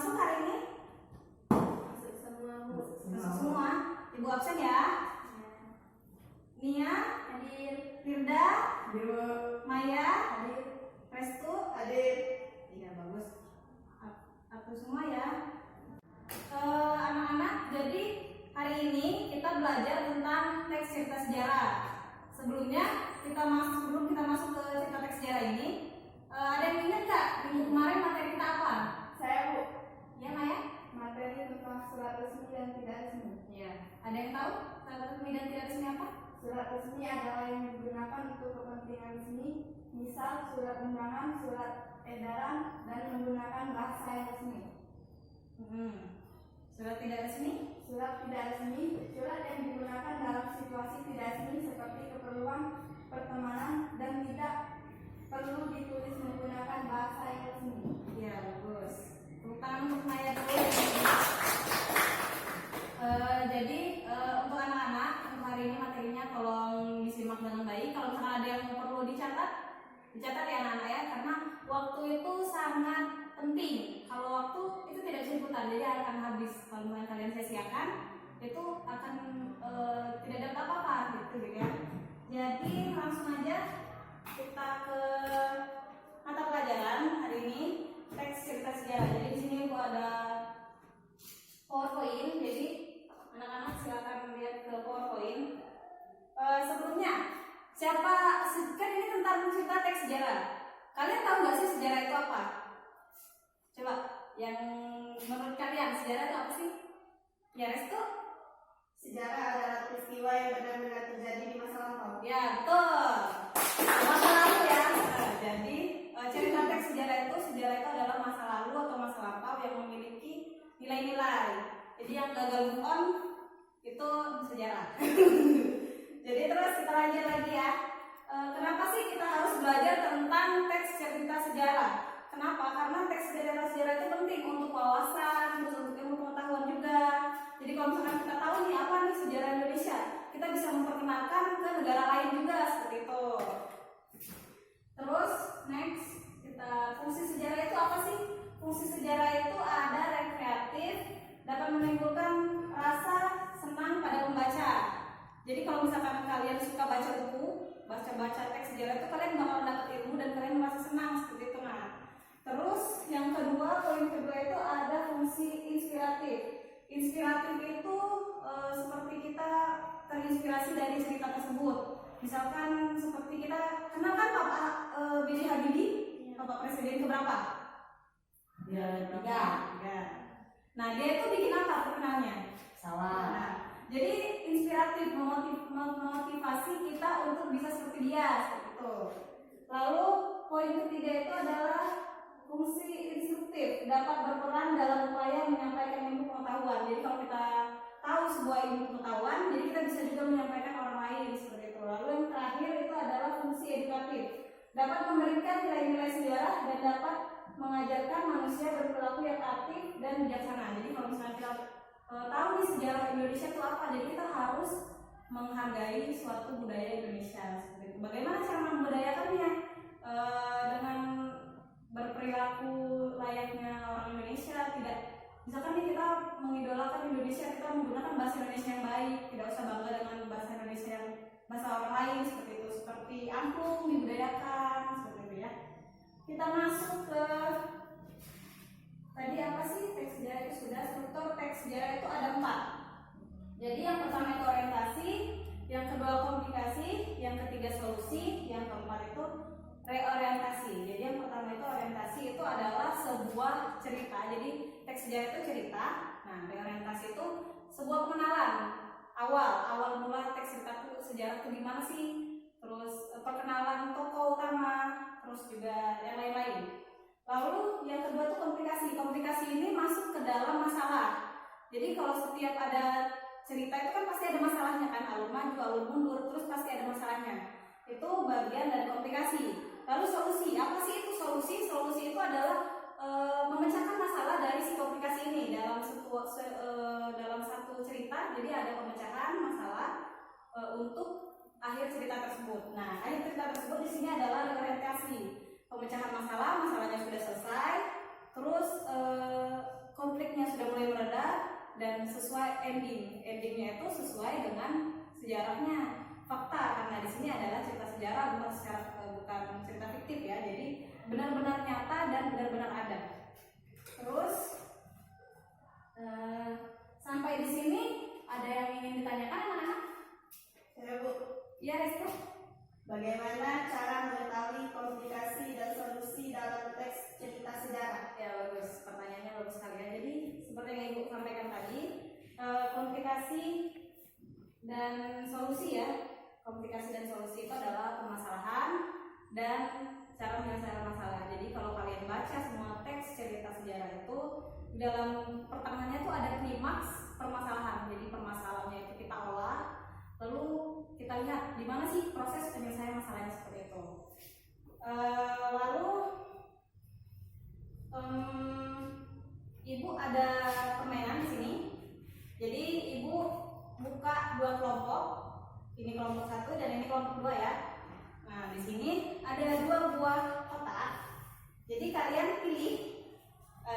masuk hari ini? Masuk semua, Bu. Masuk semua. Ibu absen ya. Nia, Hadir. Firda, Maya, Hadir. Restu, Hadir. iya bagus. Aku semua ya. Anak-anak, jadi hari ini kita belajar tentang teks cerita sejarah. Sebelum kita masuk ke cerita teks sejarah ini, ada yang ingat nggak minggu kemarin materi kita apa? Saya, Bu. Ya Maya? Materi tentang surat resmi dan tidak resmi. Iya. Ada yang tahu surat resmi dan tidak resmi apa? Surat resmi adalah yang digunakan untuk kepentingan resmi, misal surat undangan, surat edaran, dan menggunakan bahasa yang resmi. Surat tidak resmi? Surat tidak resmi, surat yang digunakan dalam situasi tidak resmi seperti keperluan pertemanan dan tidak perlu ditulis menggunakan bahasa yang resmi. Iya bagus. Tepuk tangan untuk Maya dulu. Jadi untuk anak-anak untuk hari ini materinya tolong disimak dengan baik. Kalau misalnya ada yang perlu dicatat ya anak-anak ya, karena waktu itu sangat penting. Kalau waktu itu tidak bisa diputar, jadi akan habis. Kalau misalnya kalian sia-siakan, itu akan tidak dapat apa-apa gitu ya. Jadi langsung aja kita ke mata pelajaran hari ini, teks cerita sejarah. Jadi di sini Bu ada PowerPoint, jadi anak-anak silakan lihat ke PowerPoint. Sebelumnya, siapa kan ini tentang cerita teks sejarah. Kalian tahu nggak sih sejarah itu apa? Coba, yang menurut kalian sejarah itu apa sih? Ya Restu? Sejarah adalah peristiwa yang benar-benar terjadi di masa lampau. Ya betul. Masa lalu ya. Jadi cerita teks sejarah itu adalah masa lalu atau masa lampau yang memiliki nilai-nilai. Jadi yang gagal move on itu sejarah. Jadi terus kita lanjut lagi ya. Kenapa sih kita harus belajar tentang teks cerita sejarah? Kenapa? Karena teks cerita sejarah itu penting untuk wawasan, terus untuk ilmu pengetahuan juga. Jadi kalau misalkan kita tahu nih apa nih sejarah Indonesia, kita bisa memperkenalkan ke negara lain juga seperti itu. Terus next, fungsi sejarah itu apa sih? Fungsi sejarah itu ada rekreatif, dapat menimbulkan rasa senang pada pembaca. Jadi kalau misalkan kalian suka baca buku, baca teks sejarah itu kalian bakal dapat ilmu dan kalian merasa senang seperti itu. Nah, terus yang kedua, poin kedua itu ada fungsi inspiratif. Inspiratif itu seperti kita terinspirasi dari cerita tersebut. Misalkan seperti kita kenal kan Bapak B.J. Habibie, Bapak Presiden keberapa? Ya, Tiga. Nah dia itu bikin apa terkenalnya? Salah. Nah, jadi inspiratif, memotivasi kita untuk bisa seperti dia, seperti itu. Lalu poin ketiga itu adalah fungsi instruktif, dapat berperan dalam upaya menyampaikan ilmu pengetahuan. Jadi kalau kita tahu sebuah ilmu pengetahuan, jadi kita bisa juga menyampaikan orang lain seperti itu. Lalu yang terakhir itu adalah fungsi edukatif, dapat memberikan nilai-nilai sejarah dan dapat mengajarkan manusia berperilaku yang aktif dan bijaksana. Jadi kalau misalnya kita tahu nih sejarah Indonesia itu apa, jadi kita harus menghargai suatu budaya Indonesia seperti itu. Bagaimana cara membudayakannya? Dengan berperilaku layaknya orang Indonesia, tidak misalkan nih kita mengidolakan Indonesia, kita menggunakan bahasa Indonesia yang baik, tidak usah bangga dengan bahasa Indonesia yang bahasa orang lain seperti itu, seperti angklung dibudayakan seperti itu ya. Kita masuk ke tadi apa sih teks sejarah itu sudah. Struktur teks sejarah itu ada 4. Jadi yang pertama itu orientasi, yang kedua komunikasi, yang ketiga solusi, yang keempat itu reorientasi. Jadi yang pertama itu orientasi itu adalah sebuah cerita. Jadi teks sejarah itu cerita. Nah, reorientasi itu sebuah pengenalan awal mula teks cerita itu sejarah itu gimana sih? Terus perkenalan tokoh utama, terus juga yang lain-lain. Lalu yang kedua itu komunikasi. Komunikasi ini masuk ke dalam masalah. Jadi kalau setiap ada cerita itu kan pasti ada masalahnya kan, alur maju, alur mundur, terus pasti ada masalahnya. Itu bagian dari komunikasi. Lalu solusi, apa sih itu solusi? Solusi itu adalah memecahkan masalah dari si komunikasi ini dalam satu cerita. Jadi ada pemecahan masalah untuk akhir cerita tersebut. Nah, akhir cerita tersebut di sini adalah reorientasi. Pemecahan masalah, masalahnya sudah selesai. Terus dan sesuai endingnya itu sesuai dengan sejarahnya, fakta, karena di sini adalah cerita sejarah bukan cerita fiktif ya, jadi benar-benar nyata dan benar-benar ada. Terus sampai di sini ada yang ingin ditanyakan anak-anak? Ya, Bu. Ya, Restu. Bagaimana cara mengetahui komplikasi dan solusi dalam teks cerita sejarah? Ya, bagus, pertanyaannya bagus sekali ya. Jadi seperti yang Ibu sampaikan tadi, komplikasi dan solusi ya. Komplikasi dan solusi itu adalah permasalahan dan cara menyelesaikan masalah. Jadi kalau kalian baca semua teks cerita sejarah itu, dalam pertengahannya tuh ada klimaks permasalahan. Jadi permasalahannya itu kita olah, lalu kita lihat di mana sih proses penyelesaian masalahnya seperti itu. Lalu Ibu ada permainan di sini. Jadi Ibu buka dua kelompok. Ini kelompok 1 dan ini kelompok 2 ya. Nah, di sini ada 2 buah kotak. Jadi kalian pilih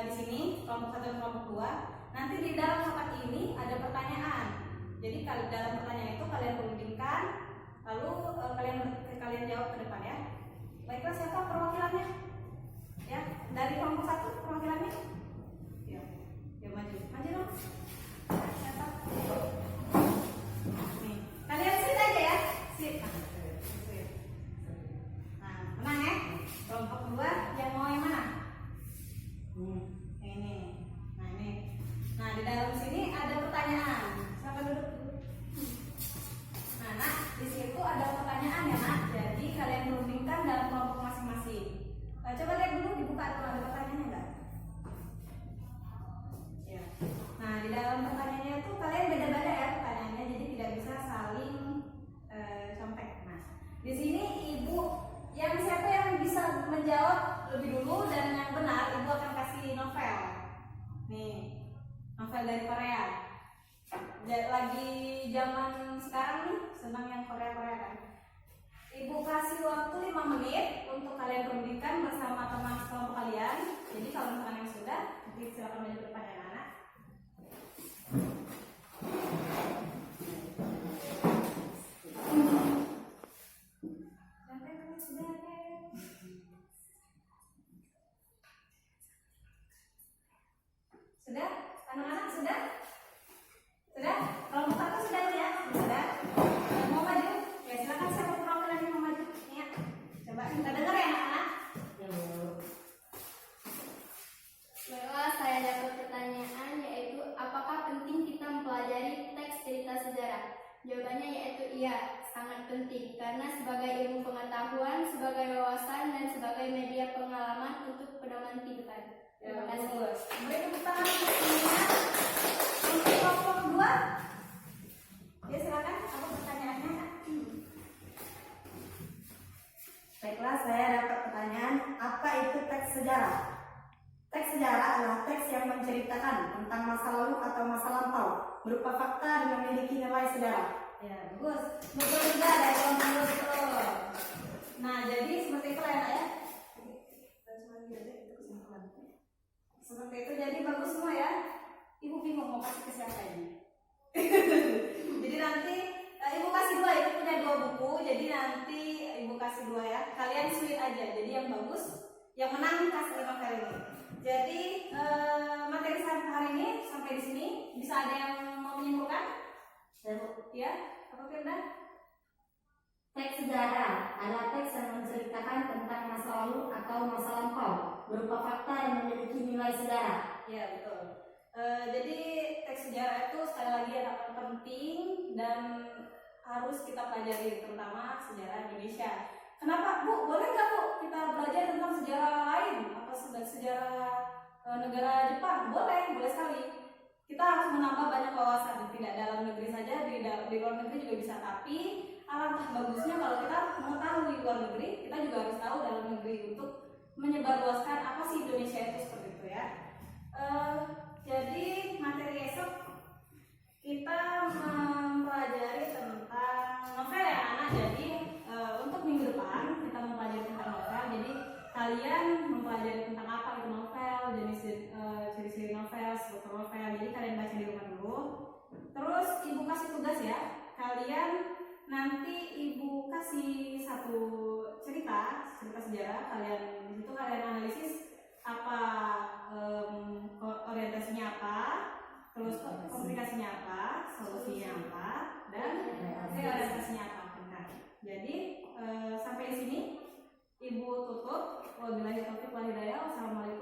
di sini kelompok 1 dan kelompok 2. Nanti di dalam kotak ini ada pertanyaan. Jadi dalam pertanyaan itu kalian rundingkan, lalu kalian jawab ke depan ya. Baiklah, siapa perwakilannya? Ya, dari kelompok 1 perwakilannya? Ya, maju dong. Siapa? Nih, kalian sit aja ya, sit. Nah, menang ya. Kelompok 2 yang mau yang mana? Ini. Nah, ini. Nah, di dalam sini ada pertanyaan. Siapa duduk? Nah, di situ ada pertanyaan ya, Nak. Jadi kalian rundingkan dalam kelompok masing-masing. Coba lihat dulu, dibuka dulu, ada pertanyaannya enggak? Ya. Nah, di dalam pertanyaannya itu kalian beda-beda ya pertanyaannya, jadi tidak bisa saling contek. Nah, di sini Ibu siapa yang bisa menjawab lebih dulu dan yang benar, Ibu akan kasih novel. Nih, novel dari Korea. Lagi zaman sekarang nih, senang yang Korea-Korea kan. Ibu kasih waktu 5 menit untuk kalian rundingkan bersama teman sekelompok kalian. Jadi kalau misalkan yang sudah, silakan maju ke depan ya anak. Sudah? Anak-anak sudah? Sudah? Kelompok 1 sudah ya? Sudah? Mau maju? Ya silakan, siapa perwakilan yang mau maju? Ya. Coba kita dengar ya anak-anak. Baiklah, saya dapat pertanyaan yaitu apakah penting kita mempelajari teks cerita sejarah? Jawabannya yaitu iya, sangat penting karena sebagai ilmu pengetahuan, sebagai wawasan dan sebagai media pengalaman untuk pedoman kehidupan. Terima kasih. Beri tepuk tangan semuanya. Untuk kelompok 2. Ya silakan, apa pertanyaannya? Baiklah, saya dapat pertanyaan, apa itu teks sejarah? Teks sejarah adalah teks yang menceritakan tentang masa lalu atau masa lampau, berupa fakta dan memiliki nilai sejarah. Ya, bagus. Betul juga dari kelompok 2. Nah, jadi seperti itu ya, Nak ya. Seperti itu, jadi bagus semua ya. Ibu bingung mau kasih ke siapa ini. Jadi nanti Ibu kasih 2, Ibu punya 2 buku. Jadi nanti Ibu kasih 2 ya. Kalian sweet aja. Jadi yang bagus, yang menang kasih novel ini. Jadi materi hari ini sampai di sini. Bisa ada yang mau menyimpulkan? Ya, apa Firda? Teks sejarah adalah teks yang menceritakan tentang masa lalu atau masa lampau, berupa fakta yang memiliki nilai sejarah. Ya, betul. Jadi teks sejarah itu sekali lagi adalah penting dan harus kita pelajari, terutama sejarah Indonesia. Kenapa, Bu? Boleh nggak, Bu, kita belajar tentang sejarah lain atau sejarah negara Jepang? Boleh sekali. Kita harus menambah banyak wawasan, tidak dalam negeri saja, di luar negeri juga bisa. Tapi alangkah bagusnya kalau kita mengetahui luar negeri, kita juga harus tahu dalam negeri untuk menyebarluaskan apa sih Indonesia itu, seperti itu ya. Jadi materi esok kita mempelajari tentang novel ya anak. Jadi untuk minggu depan kita mempelajari tentang novel. Jadi kalian mempelajari tentang apa itu novel, jenis ciri-ciri novel, struktur novel. Jadi kalian baca di rumah dulu. Terus ibu kasih tugas ya, kalian nanti ibu kasih satu cerita sejarah. Kalian di situ kalian analisis apa orientasinya apa, terus komplikasinya apa, solusinya apa, dan orientasinya apa. Nah, jadi sampai di sini ibu tutup. Wabillahi taufiq wal hidayah. Wassalamualaikum